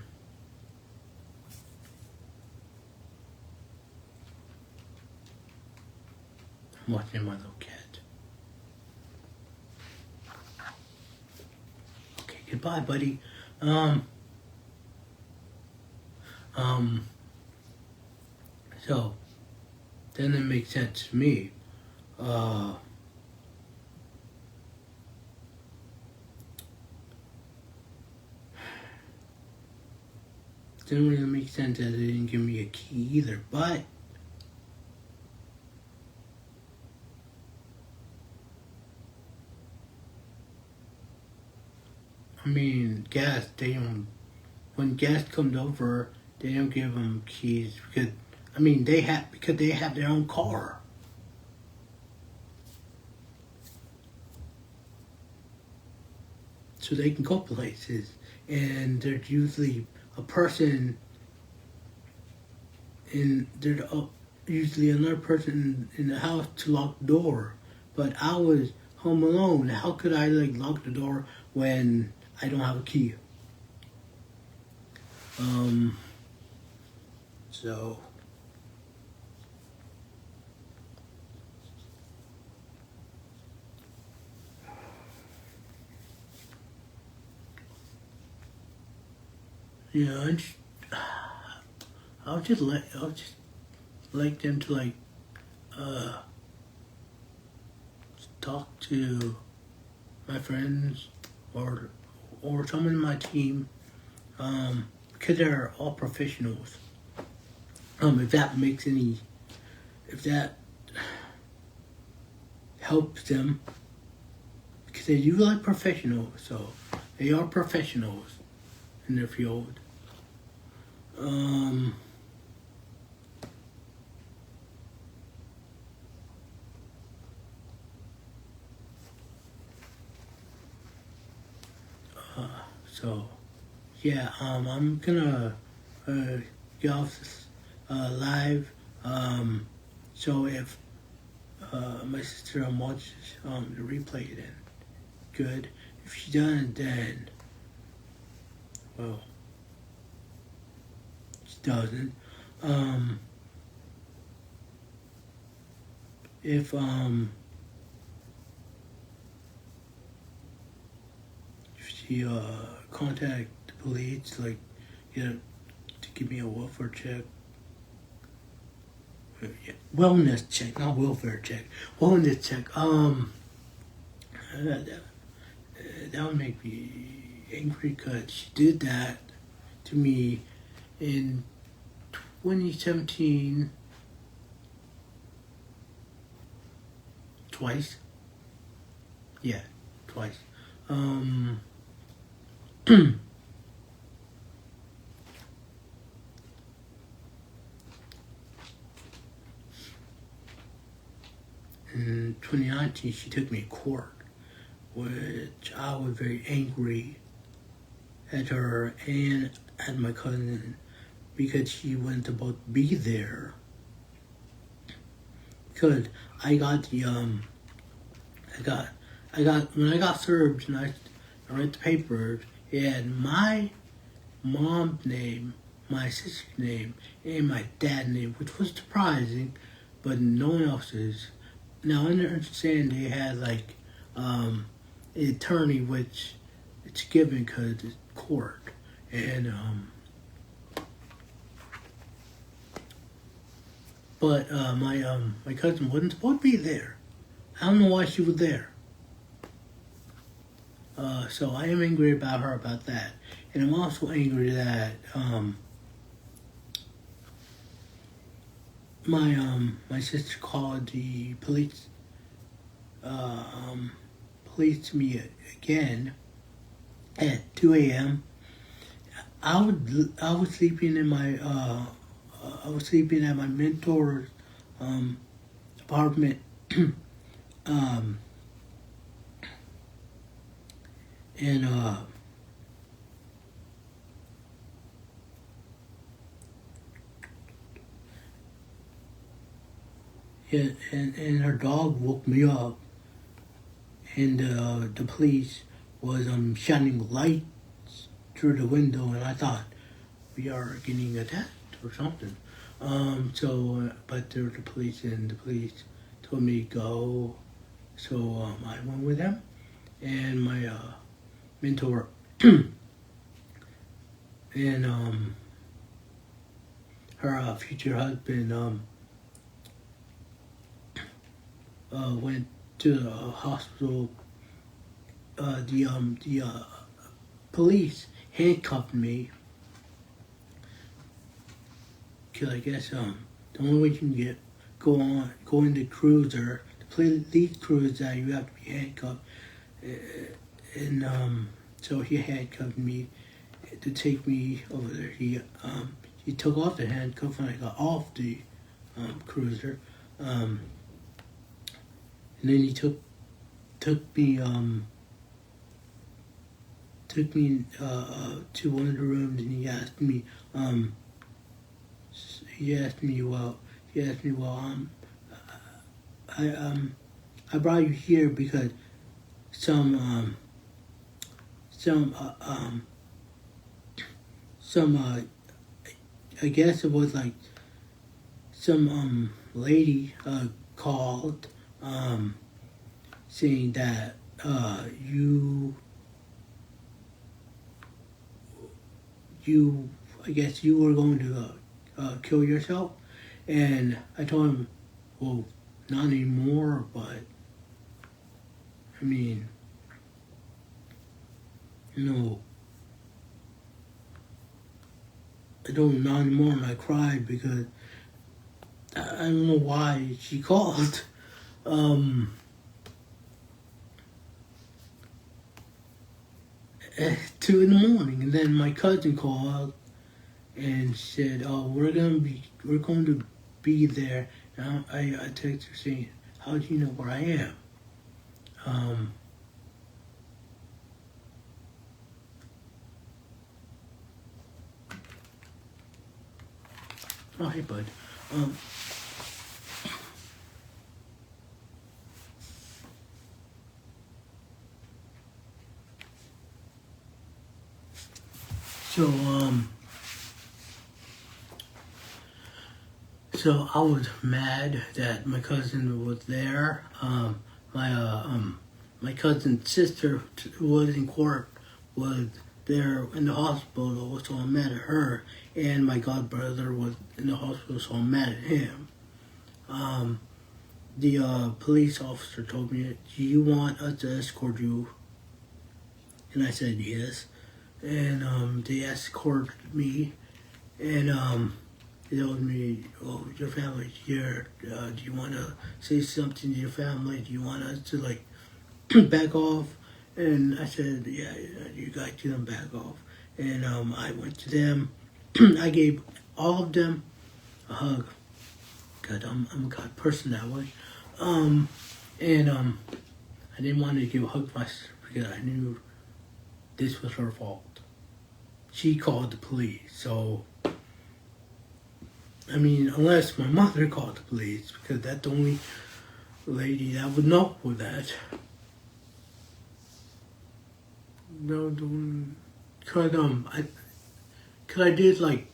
watching my little cat. Okay, goodbye, buddy. So then it makes sense to me. Didn't really make sense that they didn't give me a key either, but I mean, gas, when gas comes over, they don't give them keys because they have their own car. So they can go places, and there's usually a person there's usually another person in the house to lock the door. But I was home alone. How could I lock the door when I don't have a key? So yeah, I would just like them to talk to my friends or someone in my team, because they're all professionals. If that helps them, because they do like professionals, so they are professionals in their field. So yeah, I'm gonna get off this live. So if my sister watches the replay, then good. If she doesn't, then well, she doesn't. If she contact the police, to give me a welfare check. Yeah, wellness check, not welfare check. Wellness check. That would make me angry because she did that to me in 2017 twice. Yeah, twice. In 2019, she took me to court, which I was very angry at her and at my cousin because she wasn't supposed to be there. Because I got when I got served and I read the papers, it had my mom's name, my sister's name, and my dad's name, which was surprising, but no one else's. Now I understand they had an attorney, which it's given because it's court, and but my cousin wasn't supposed to be there. I don't know why she was there. So I am angry about her about that, and I'm also angry that my sister called the police police to me again at 2 a.m. I was sleeping in my I was sleeping at my mentor's apartment, um, and yeah, and her dog woke me up, and the police was shining lights through the window, and I thought we are getting attacked or something. But there were the police, and the police told me go. So I went with them, and my mentor, and her future husband went to the hospital. The police handcuffed me because I guess the only way you can go in the cruiser, the police cruiser, you have to be handcuffed, and so he handcuffed me to take me over there. He took off the handcuff when I got off the cruiser, and then he took me to one of the rooms, and he asked me I brought you here because some I guess it was like some lady called saying that I guess you were going to kill yourself, and I told him, well, not anymore, but I mean, I don't not anymore, and I cried because I don't know why she called. 2 in the morning, and then my cousin called and said, "Oh, we're going to be there." And I texted her saying, "How do you know where I am?" Oh, hey, bud. So I was mad that my cousin was there. My cousin's sister, who was in court, was there in the hospital, so I'm mad at her. And my godbrother was in the hospital, so I'm mad at him. The police officer told me, "Do you want us to escort you?" And I said yes. And they escorted me, and they told me, "Oh, your family's here. Do you want to say something to your family? Do you want us to back off?" And I said, "Yeah, you guys can back off." And I went to them. I gave all of them a hug. God, I'm a God person that way. And I didn't want to give a hug to my sister because I knew this was her fault. She called the police, so I mean, unless my mother called the police, because that's the only lady that would know with that. No, cause I did I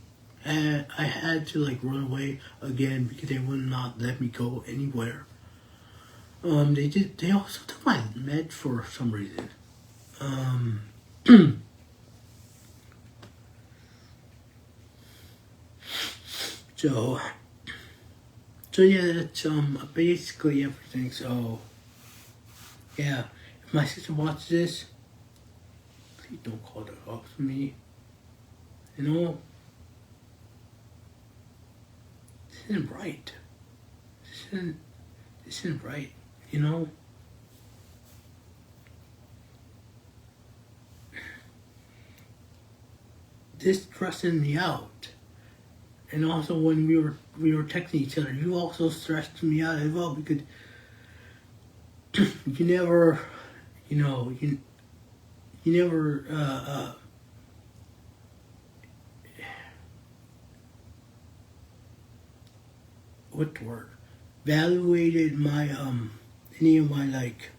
had to run away again because they would not let me go anywhere. They also took my meds for some reason. So yeah, that's basically everything. So yeah, if my sister watches this, please don't call the cops for me. You know, this isn't right. This isn't right. You know. this stressing me out. And also when we were texting each other, you also stressed me out as well because you never, you never, what the word? Evaluated my, any of my, like,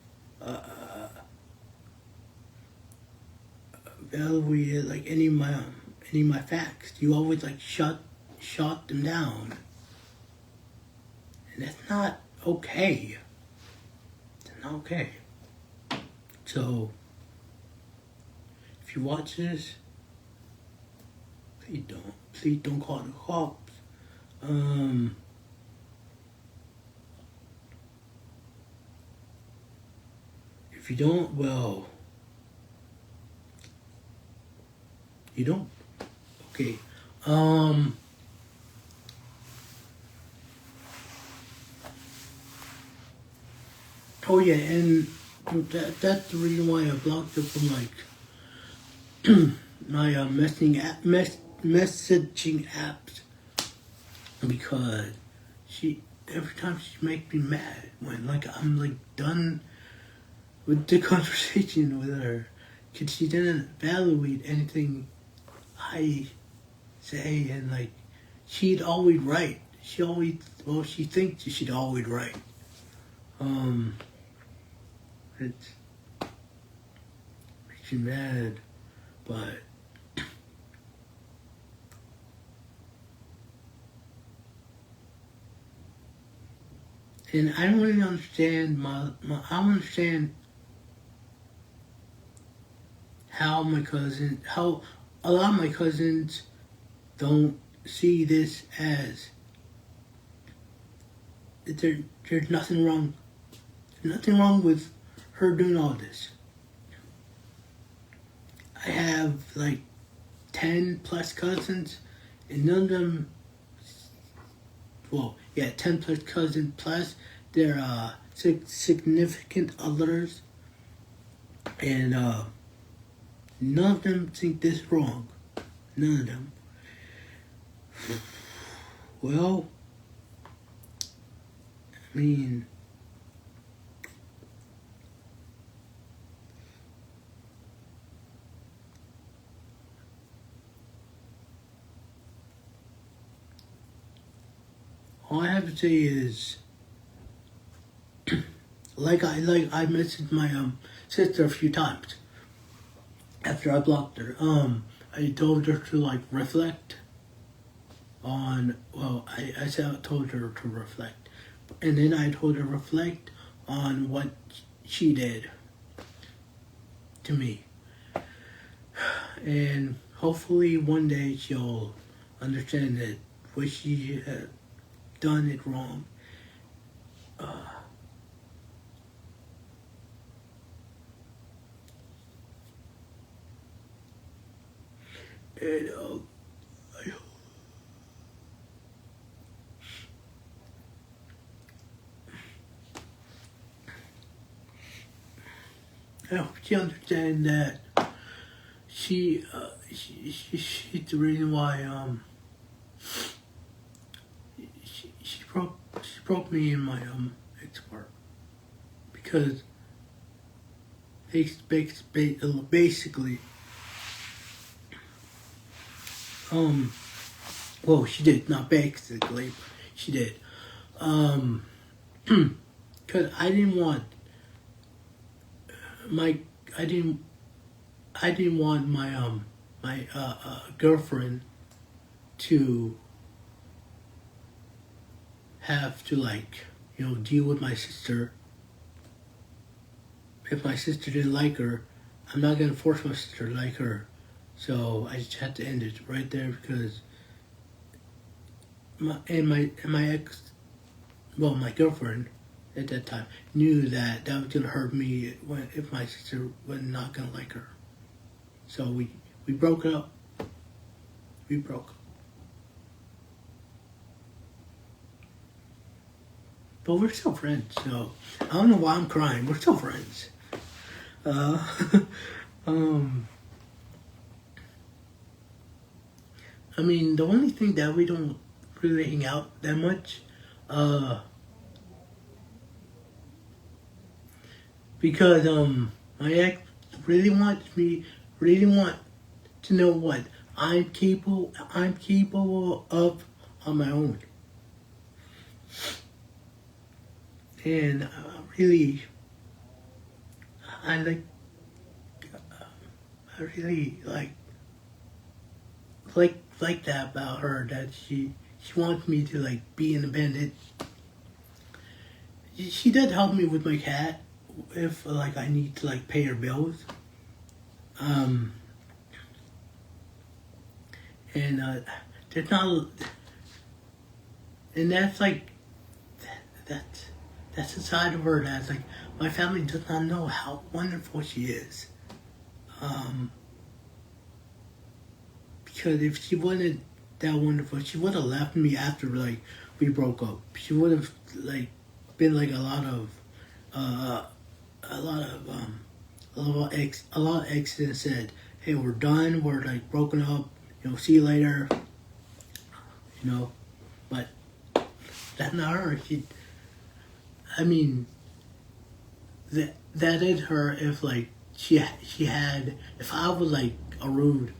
evaluated, like, any of my facts. You always, like, shut them down. And that's not okay. It's not okay. So, if you watch this, please don't call the cops. If you don't, well, you don't. Okay. Oh yeah, and that's the reason why I blocked her from like my messaging apps, because every time she makes me mad when like I'm like done with the conversation with her, because she didn't evaluate anything I say, and like she'd always right. She thinks she'd always right. It makes you mad, but and I don't really understand I don't understand how a lot of my cousins don't see this as there's nothing wrong. Nothing wrong with her doing all this. I have like 10 plus cousins, and none of them, 10 plus cousins plus they're significant others, and none of them think this wrong. None of them. Well, I mean, all I have to say is, like I messaged my sister a few times after I blocked her. I told her to like reflect on. I told her to reflect, and then I told her to reflect on what she did to me, and hopefully one day she'll understand that what she had done it wrong. And I hope she understands that she's the reason why she broke me in my ex-part, because basically she did, not basically, but she did, because I didn't want my girlfriend to have to deal with my sister. If my sister didn't like her, I'm not gonna force my sister to like her. So I just had to end it right there, because my girlfriend at that time knew that was gonna hurt me if my sister was not gonna like her. So we broke up. We broke. But we're still friends, so I don't know why I'm crying. We're still friends. I mean, the only thing that we don't really hang out that much, because my ex really want to know what I'm capable of on my own, and really, I like, I really like that about her, that she wants me to like be independent. She did help me with my cat if like I need to like pay her bills. Um, and there's not, and that's like that's that's a side of her that's like my family does not know how wonderful she is. Um, because if she wasn't that wonderful, she would have left me after like we broke up. She would have like been like uh, a lot of a lot of exes that said, "Hey, we're done. We're like broken up. See you later." But that's not her. I mean, that is her. If like she had, if I was like a rude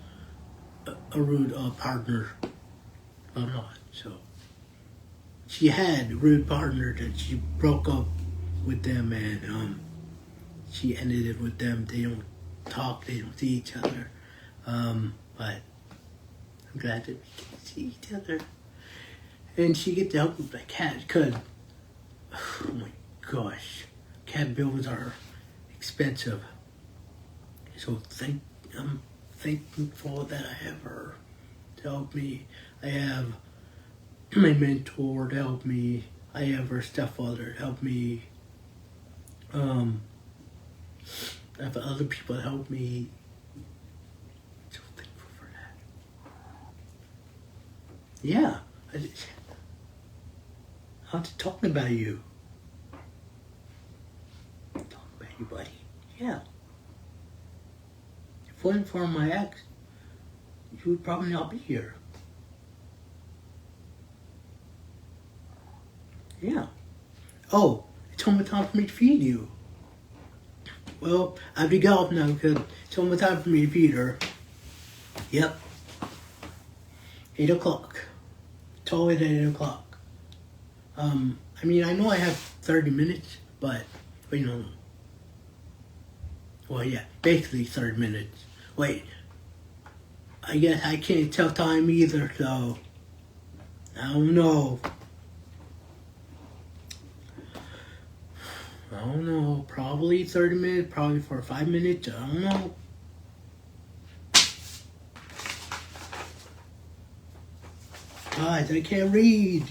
partner, I'm not. So she had a rude partner that she broke up with them, and she ended it with them. They don't talk. They don't see each other. But I'm glad that we can see each other, and she get to help with the cat. Cause oh my gosh, cat bills are expensive. So I'm thankful that I have her to help me. I have my mentor to help me. I have her stepfather to help me. I have other people to help me. So thankful for that. Yeah, I'm just talking about you. Talking about you, buddy. Yeah. If it wasn't for my ex, you would probably not be here. Yeah. Oh, it's almost time for me to feed you. Well, I have to get off now because it's almost time for me to feed her. Yep. 8 o'clock. It's always at 8 o'clock. I mean, I know I have 30 minutes, but well, yeah, basically 30 minutes. Wait, I guess I can't tell time either, so I don't know. Probably 30 minutes, probably for 5 minutes, I don't know. Guys, I can't read.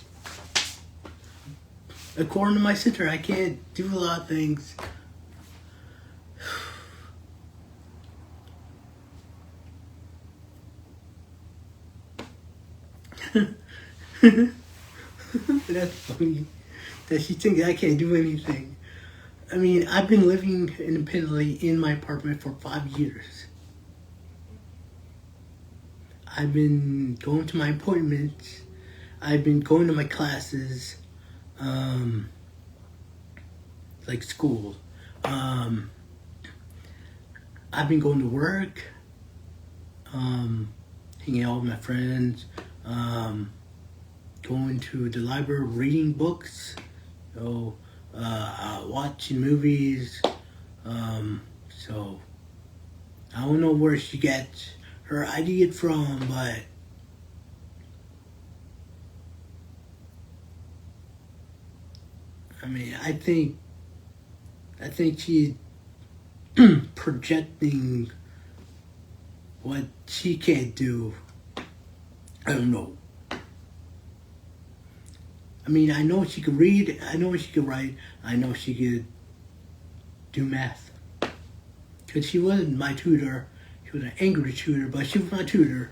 According to my sister, I can't do a lot of things. That's funny that she thinks I can't do anything. I mean, I've been living independently in my apartment for 5 years. I've been going to my appointments. I've been going to my classes, like school. I've been going to work, hanging out with my friends, going to the library, reading books, watching movies. So I don't know where she gets her idea from, but I mean, I think she's projecting what she can't do. I don't know. I mean, I know she could read, I know she could write, I know she could do math. Because she wasn't my tutor. She was an angry tutor, but she was my tutor.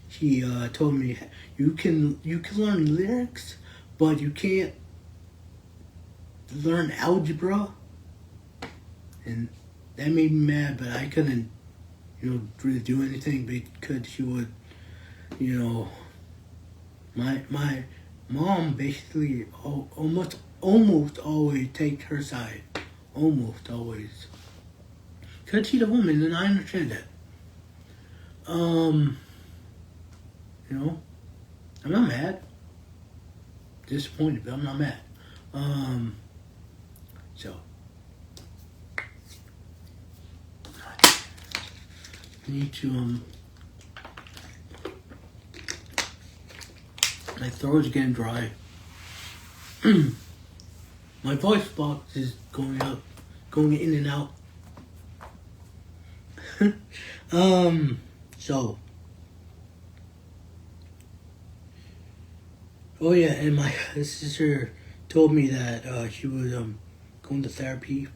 She told me, you can learn lyrics, but you can't learn algebra. And that made me mad, but I couldn't, really do anything because she would you know, my mom basically almost always takes her side. Almost always. Because she's a woman, and I understand that. You know, I'm not mad. Disappointed, but I'm not mad. So I need to my throat's getting dry. My voice box is going in and out. So. Oh yeah, and my sister told me that she was going to therapy.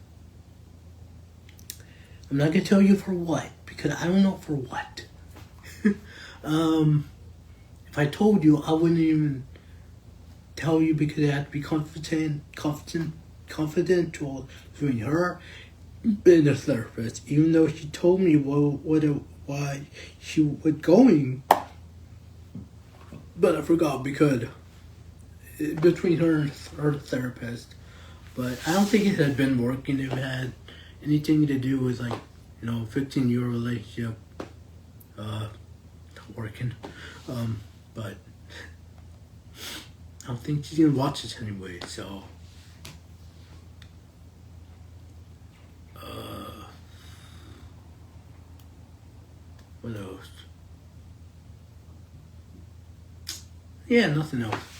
I'm not gonna tell you for what, because I don't know for what. If I told you, I wouldn't even tell you because it had to be confidential between her and the therapist. Even though she told me why she was going, but I forgot because between her and her therapist. But I don't think it had been working. If it had anything to do with 15-year relationship working. But I don't think she's gonna watch this anyway, so what else? Yeah, nothing else.